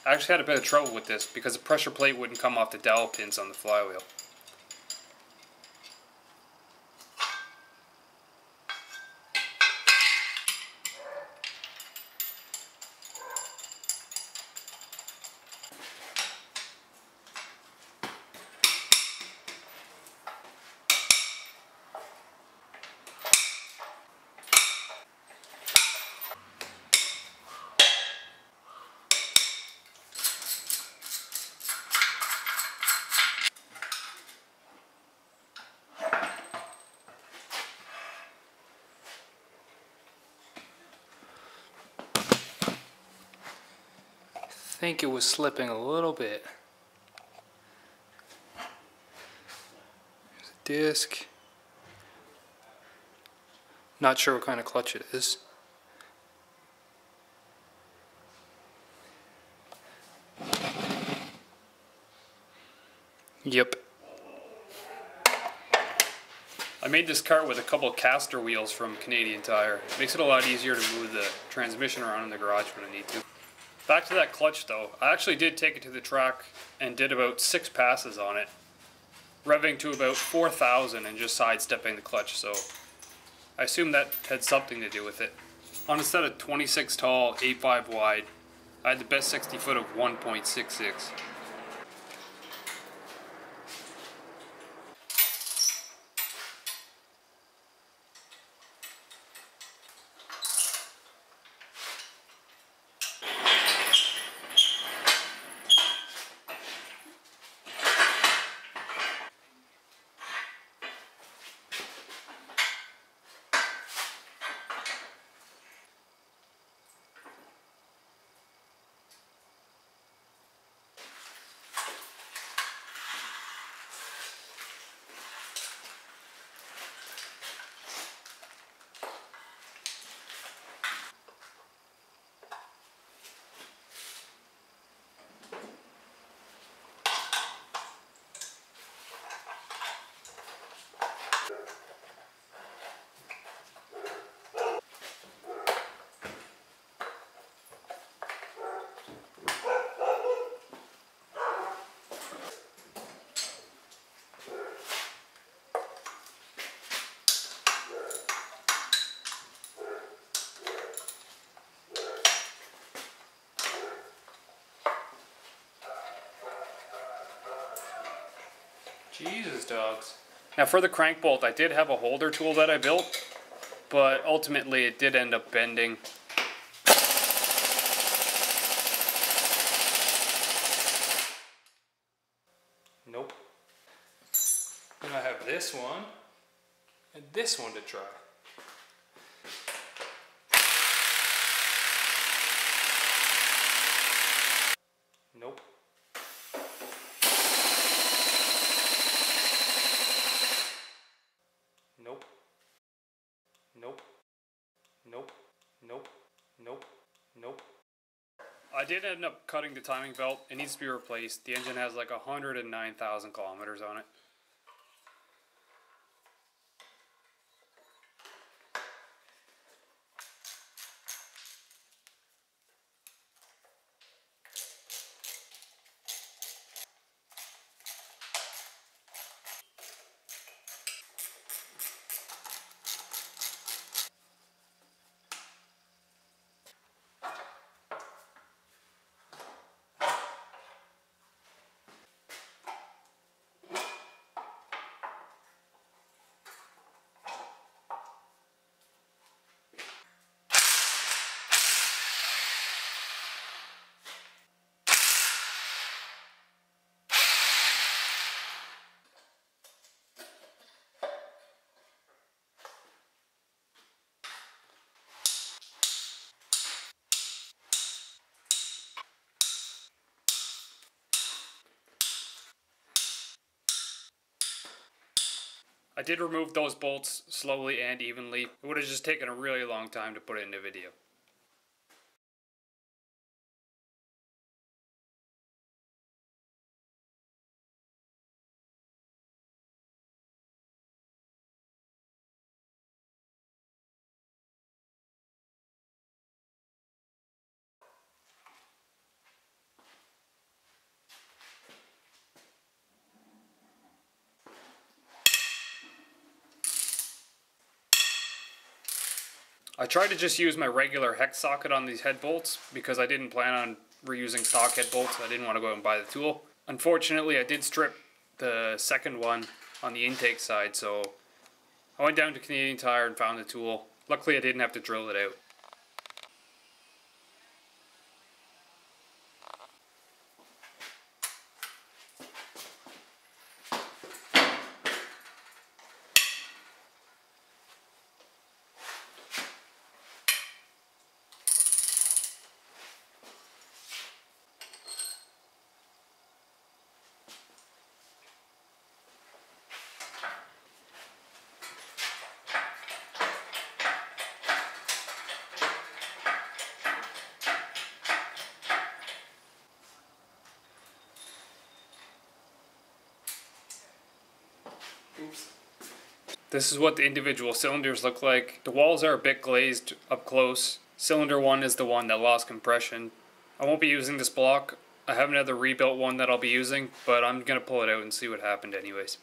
I actually had a bit of trouble with this because the pressure plate wouldn't come off the dowel pins on the flywheel. I think it was slipping a little bit. There's a disc. Not sure what kind of clutch it is. Yep. I made this cart with a couple caster wheels from Canadian Tire. Makes it a lot easier to move the transmission around in the garage when I need to. Back to that clutch though, I actually did take it to the track and did about 6 passes on it, revving to about 4,000 and just sidestepping the clutch, so I assume that had something to do with it. On a set of 26 tall, 8.5 wide, I had the best 60 foot of 1.66. Jesus, dogs. Now for the crank bolt, I did have a holder tool that I built, but ultimately it did end up bending. Nope. Then I have this one, and this one to try. Nope. Nope. Nope. Nope. Nope. Nope. Nope. I did end up cutting the timing belt. It needs to be replaced. The engine has like 109,000 kilometers on it. I did remove those bolts slowly and evenly. It would have just taken a really long time to put it into video. I tried to just use my regular hex socket on these head bolts because I didn't plan on reusing stock head bolts. I didn't want to go out and buy the tool. Unfortunately, I did strip the second one on the intake side, so I went down to Canadian Tire and found the tool. Luckily, I didn't have to drill it out. Oops. This is what the individual cylinders look like. The walls are a bit glazed up close. Cylinder 1 is the one that lost compression. I won't be using this block. I have another rebuilt one that I'll be using, but I'm going to pull it out and see what happened anyways.